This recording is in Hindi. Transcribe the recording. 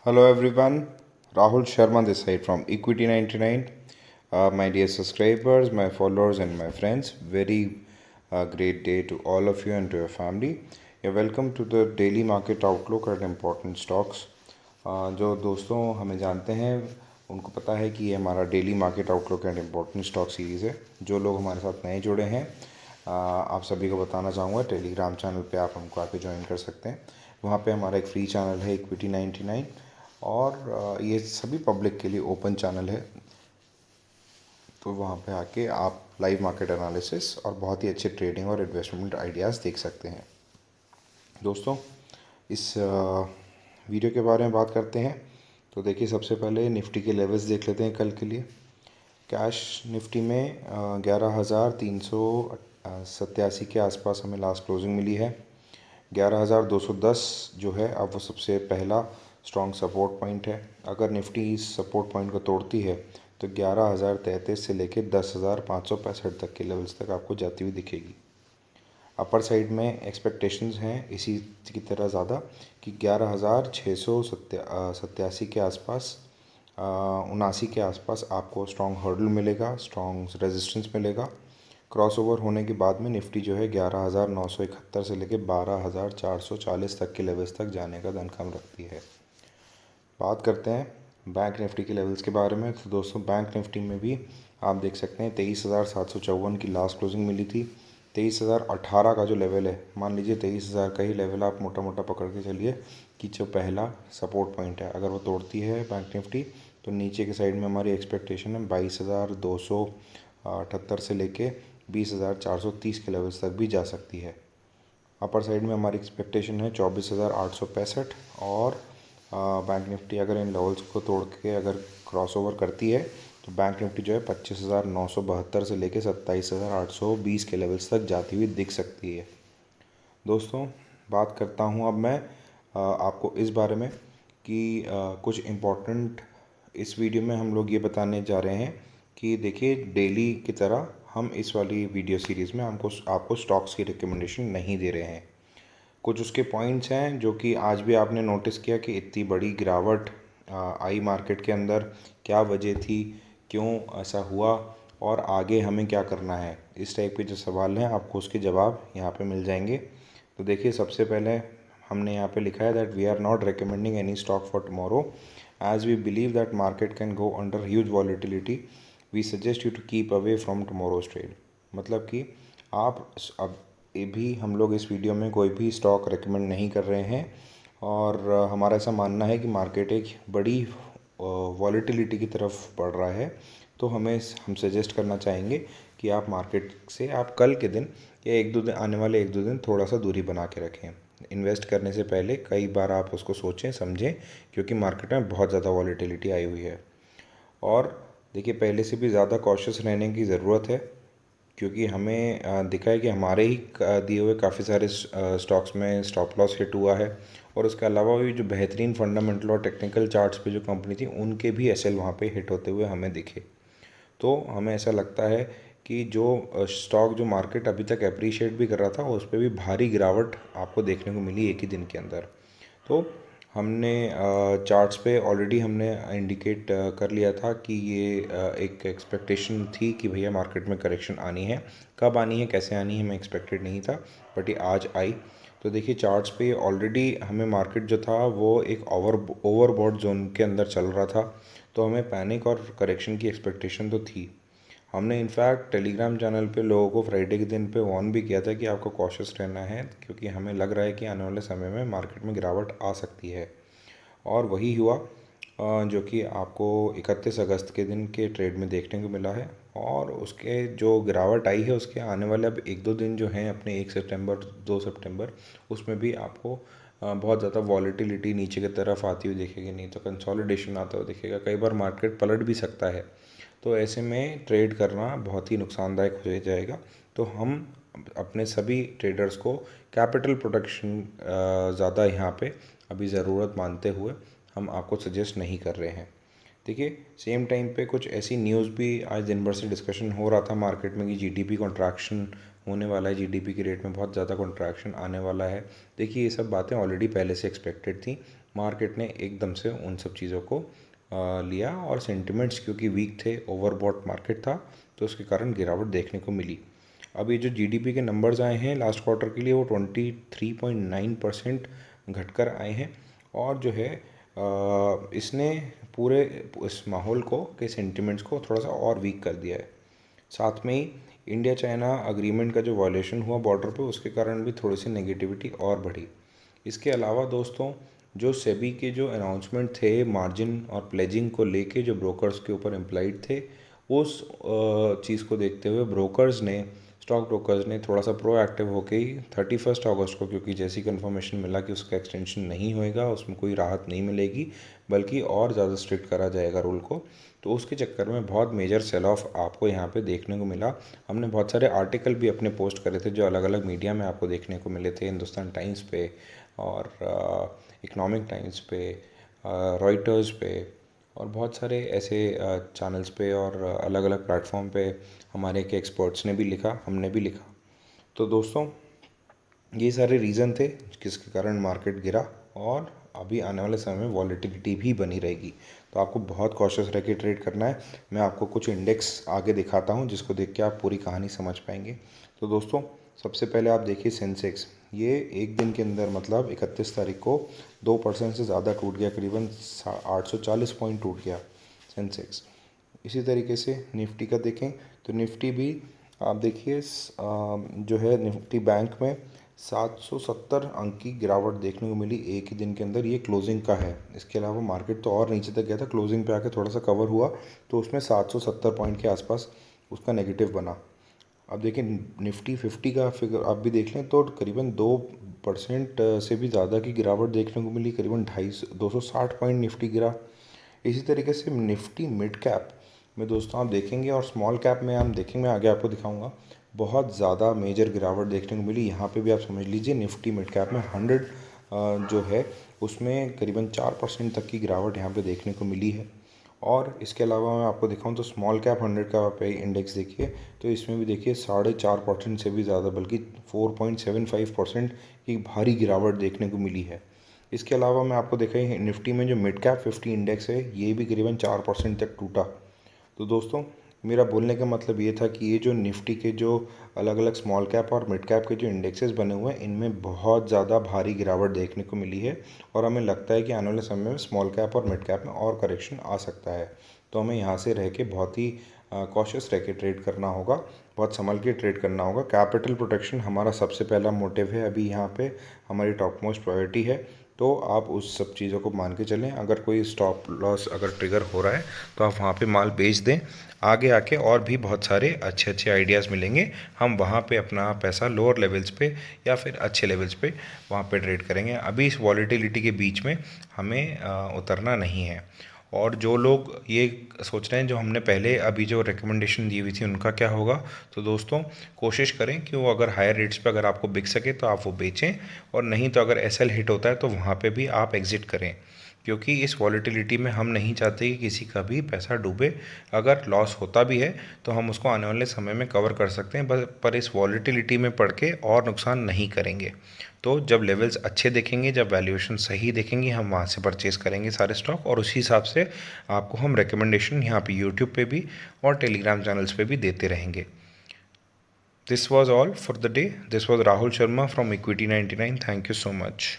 Hello everyone, Rahul Sharma this side from Equity 99. My dear subscribers, my followers and my friends, very great day to all of you and to your family. You're welcome to the daily market outlook at important stocks. जो दोस्तों हमें जानते हैं उनको पता है कि ये हमारा daily market outlook and important stock series है। जो लोग हमारे साथ नए जुड़े हैं आप सभी को बताना चाहूँगा टेलीग्राम चैनल पे आप हमको आके ज्वाइन कर सकते हैं। वहाँ पे हमारा एक फ्री चैनल है इक्विटी 99 और ये सभी पब्लिक के लिए ओपन चैनल है। तो वहाँ पे आके आप लाइव मार्केट एनालिसिस और बहुत ही अच्छे ट्रेडिंग और इन्वेस्टमेंट आइडियाज़ देख सकते हैं। दोस्तों इस वीडियो के बारे में बात करते हैं। तो देखिए सबसे पहले निफ्टी के लेवल्स देख लेते हैं कल के लिए। कैश निफ्टी में 11,387 के आसपास हमें लास्ट क्लोजिंग मिली है। 11,210 जो है अब वो सबसे पहला स्ट्रॉन्ग सपोर्ट पॉइंट है। अगर निफ्टी इस सपोर्ट पॉइंट को तोड़ती है तो 11,033 से लेकर 10,565 तक के लेवल्स तक आपको जाती हुई दिखेगी। अपर साइड में एक्सपेक्टेशंस हैं इसी की तरह ज़्यादा कि 11,687 के आसपास 79 के आसपास आपको स्ट्रॉन्ग हर्डल मिलेगा, स्ट्रॉन्ग रेजिस्टेंस मिलेगा। क्रॉसओवर होने के बाद में निफ्टी जो है 11,971 से लेकर 12,440 तक के लेवल्स तक जाने का दमखम रखती है। बात करते हैं बैंक निफ्टी के लेवल्स के बारे में। तो दोस्तों बैंक निफ्टी में भी आप देख सकते हैं 23,754 की लास्ट क्लोजिंग मिली थी। 23,018 का जो लेवल है, मान लीजिए 23,000 का ही लेवल आप मोटा मोटा पकड़ के चलिए कि जो पहला सपोर्ट पॉइंट है, अगर वो तोड़ती है बैंक निफ्टी तो नीचे के साइड में हमारी एक्सपेक्टेशन है 22,278 से लेके 20,430 के लेवल्स तक भी जा सकती है। अपर साइड में हमारी एक्सपेक्टेशन है 24,865 और बैंक निफ्टी अगर इन लेवल्स को तोड़ के अगर क्रॉसओवर करती है तो बैंक निफ्टी जो है 25,972 से लेकर 27,820 के लेवल्स तक जाती हुई दिख सकती है। दोस्तों बात करता हूँ अब मैं आपको इस बारे में कि कुछ इम्पोर्टेंट इस वीडियो में हम लोग ये बताने जा रहे हैं कि देखिए डेली की तरह हम इस वाली वीडियो सीरीज़ में आपको स्टॉक्स की रिकमेंडेशन नहीं दे रहे हैं। कुछ उसके पॉइंट्स हैं जो कि आज भी आपने नोटिस किया कि इतनी बड़ी गिरावट आई मार्केट के अंदर, क्या वजह थी, क्यों ऐसा हुआ और आगे हमें क्या करना है। इस टाइप के जो सवाल हैं आपको उसके जवाब यहाँ पे मिल जाएंगे। तो देखिए सबसे पहले हमने यहाँ पे लिखा है that we are not recommending any stock for tomorrow as we believe that market can go under huge volatility. We suggest you to keep away from tomorrow's trade. मतलब कि आप अब भी हम लोग इस वीडियो में कोई भी स्टॉक रेकमेंड नहीं कर रहे हैं और हमारा ऐसा मानना है कि मार्केट एक बड़ी वॉलीटिलिटी की तरफ बढ़ रहा है। तो हम सजेस्ट करना चाहेंगे कि आप मार्केट से आप कल के दिन या एक दो दिन आने वाले एक दो दिन थोड़ा सा दूरी बना के रखें। इन्वेस्ट करने से पहले कई बार आप उसको सोचें समझें, क्योंकि मार्केट में बहुत ज़्यादा वॉलीटिलिटी आई हुई है। और देखिए पहले से भी ज़्यादा कॉशियस रहने की ज़रूरत है, क्योंकि हमें दिखा है कि हमारे ही दिए हुए काफ़ी सारे स्टॉक्स में स्टॉप लॉस हिट हुआ है और उसके अलावा भी जो बेहतरीन फंडामेंटल और टेक्निकल चार्ट्स पे जो कंपनी थी उनके भी एसएल वहाँ पे हिट होते हुए हमें दिखे। तो हमें ऐसा लगता है कि जो स्टॉक जो मार्केट अभी तक अप्रिशिएट भी कर रहा था उस पर भी भारी गिरावट आपको देखने को मिली एक ही दिन के अंदर। तो हमने चार्ट्स पे ऑलरेडी हमने इंडिकेट कर लिया था कि ये एक एक्सपेक्टेशन थी कि भैया मार्केट में करेक्शन आनी है। कब आनी है कैसे आनी है हमें एक्सपेक्टेड नहीं था, बट ये आज आई। तो देखिए चार्ट्स पे ऑलरेडी हमें मार्केट जो था वो एक ओवरबॉट जोन के अंदर चल रहा था। तो हमें पैनिक और करेक्शन की एक्सपेक्टेशन तो थी। हमने इनफैक्ट टेलीग्राम चैनल पे लोगों को फ्राइडे के दिन पे वार्न भी किया था कि आपको कॉशियस रहना है, क्योंकि हमें लग रहा है कि आने वाले समय में मार्केट में गिरावट आ सकती है। और वही हुआ जो कि आपको 31 अगस्त के दिन के ट्रेड में देखने को मिला है। और उसके जो गिरावट आई है उसके आने वाले अब एक दो दिन जो हैं अपने 1 सितंबर 2 सितंबर उसमें भी आपको बहुत ज़्यादा वॉलीटिलिटी नीचे की तरफ आती हुई दिखेगी, नहीं तो कंसोलिडेशन आता हुआ दिखेगा। कई बार मार्केट पलट भी सकता है। तो ऐसे में ट्रेड करना बहुत ही नुकसानदायक हो जाएगा। तो हम अपने सभी ट्रेडर्स को कैपिटल प्रोटेक्शन ज़्यादा यहाँ पे अभी ज़रूरत मानते हुए हम आपको सजेस्ट नहीं कर रहे हैं। देखिए सेम टाइम पे कुछ ऐसी न्यूज़ भी आज दिन भर से डिस्कशन हो रहा था मार्केट में कि जीडीपी कॉन्ट्रैक्शन होने वाला है, जीडीपी की रेट में बहुत ज़्यादा कंट्रैक्शन आने वाला है। देखिए ये सब बातें ऑलरेडी पहले से एक्सपेक्टेड थी, मार्केट ने एकदम से उन सब चीज़ों को लिया और सेंटिमेंट्स क्योंकि वीक थे, ओवरबॉट मार्केट था, तो उसके कारण गिरावट देखने को मिली। अब ये जो जीडीपी के नंबर्स आए हैं लास्ट क्वार्टर के लिए वो 23.9% घटकर आए हैं और जो है इसने पूरे इस माहौल को के सेंटिमेंट्स को थोड़ा सा और वीक कर दिया है। साथ में ही इंडिया चाइना अग्रीमेंट का जो वायलेशन हुआ बॉर्डर पे उसके कारण भी थोड़ी सी नेगेटिविटी और बढ़ी। इसके अलावा दोस्तों जो सेबी के जो अनाउंसमेंट थे मार्जिन और प्लेजिंग को लेके जो ब्रोकर्स के ऊपर इम्प्लाइड थे, उस चीज़ को देखते हुए स्टॉक ब्रोकर्स ने थोड़ा सा प्रोएक्टिव होके ही 31 अगस्त को, क्योंकि जैसी कंफर्मेशन मिला कि उसका एक्सटेंशन नहीं होएगा, उसमें कोई राहत नहीं मिलेगी बल्कि और ज़्यादा स्ट्रिक्ट करा जाएगा रूल को, तो उसके चक्कर में बहुत मेजर सेल ऑफ आपको यहाँ पे देखने को मिला। हमने बहुत सारे आर्टिकल भी अपने पोस्ट करे थे जो अलग अलग मीडिया में आपको देखने को मिले थे, हिंदुस्तान टाइम्स पे और इकोनॉमिक टाइम्स पे, रॉयटर्स पे और बहुत सारे ऐसे चैनल्स पे और अलग अलग प्लेटफॉर्म पे हमारे के एक्सपर्ट्स ने भी लिखा, हमने भी लिखा। तो दोस्तों ये सारे रीज़न थे जिसके कारण मार्केट गिरा और अभी आने वाले समय में वॉलेटिलिटी भी बनी रहेगी, तो आपको बहुत कॉशियस रह के ट्रेड करना है। मैं आपको कुछ इंडेक्स आगे दिखाता हूँ जिसको देख के आप पूरी कहानी समझ पाएंगे। तो दोस्तों सबसे पहले आप देखिए सेंसेक्स, ये एक दिन के अंदर मतलब 31 तारीख को 2% से ज़्यादा टूट गया, करीबन 840 पॉइंट टूट गया सेंसेक्स। इसी तरीके से निफ्टी का देखें तो निफ्टी भी आप देखिए जो है निफ्टी बैंक में 770 अंक की गिरावट देखने को मिली एक ही दिन के अंदर, ये क्लोजिंग का है। इसके अलावा मार्केट तो और नीचे तक गया था, क्लोजिंग पे आके थोड़ा सा कवर हुआ तो उसमें 770 पॉइंट के आसपास उसका नेगेटिव बना। अब देखिए निफ्टी 50 का फिगर आप भी देख लें तो करीबन 2% से भी ज़्यादा की गिरावट देखने को मिली, करीबन 260 पॉइंट निफ्टी गिरा। इसी तरीके से निफ्टी मिड कैप में दोस्तों आप देखेंगे और स्मॉल कैप में हम देखेंगे, मैं आगे आपको दिखाऊंगा, बहुत ज़्यादा मेजर गिरावट देखने को मिली। यहाँ पे भी आप समझ लीजिए निफ्टी मिड कैप में 100 जो है उसमें करीबन 4% तक की गिरावट यहाँ पे देखने को मिली है। और इसके अलावा मैं आपको दिखाऊं तो स्मॉल कैप 100 का आप इंडेक्स देखिए तो इसमें भी देखिए 4.5% से भी ज़्यादा बल्कि 4.75% की भारी गिरावट देखने को मिली है। इसके अलावा मैं आपको दिखाई निफ्टी में जो मिड कैप 50 इंडेक्स है ये भी करीबन 4% तक टूटा। तो दोस्तों मेरा बोलने का मतलब ये था कि ये जो निफ्टी के जो अलग अलग स्मॉल कैप और मिड कैप के जो इंडेक्सेस बने हुए हैं इनमें बहुत ज़्यादा भारी गिरावट देखने को मिली है और हमें लगता है कि आने वाले समय में स्मॉल कैप और मिड कैप में और करेक्शन आ सकता है। तो हमें यहाँ से रह के बहुत ही कॉशियस रह के ट्रेड करना होगा, बहुत संभल के ट्रेड करना होगा। कैपिटल प्रोटेक्शन हमारा सबसे पहला मोटिव है, अभी यहाँ पे हमारी टॉप मोस्ट प्रायोरिटी है, तो आप उस सब चीज़ों को मान के चलें। अगर कोई स्टॉप लॉस अगर ट्रिगर हो रहा है तो आप वहाँ पे माल बेच दें। आगे आके और भी बहुत सारे अच्छे अच्छे आइडियाज़ मिलेंगे, हम वहाँ पे अपना पैसा लोअर लेवल्स पे या फिर अच्छे लेवल्स पे वहाँ पे ट्रेड करेंगे। अभी इस वॉलेटिलिटी के बीच में हमें उतरना नहीं है। और जो लोग ये सोच रहे हैं जो हमने पहले अभी जो रिकमेंडेशन दी हुई थी उनका क्या होगा, तो दोस्तों कोशिश करें कि वो अगर हायर रेट्स पे अगर आपको बिक सके तो आप वो बेचें, और नहीं तो अगर एसएल हिट होता है तो वहाँ पे भी आप एग्ज़िट करें, क्योंकि इस वॉलेटिलिटी में हम नहीं चाहते कि किसी का भी पैसा डूबे। अगर लॉस होता भी है तो हम उसको आने वाले समय में कवर कर सकते हैं, पर इस वॉलेटिलिटी में पड़ के और नुकसान नहीं करेंगे। तो जब लेवल्स अच्छे देखेंगे, जब वैल्यूएशन सही देखेंगे, हम वहाँ से परचेस करेंगे सारे स्टॉक, और उसी हिसाब से आपको हम रिकमेंडेशन यहाँ पे यूट्यूब पे भी और टेलीग्राम चैनल्स पे भी देते रहेंगे। This was all for the day. This was Rahul Sharma from Equity 99। Thank you so much.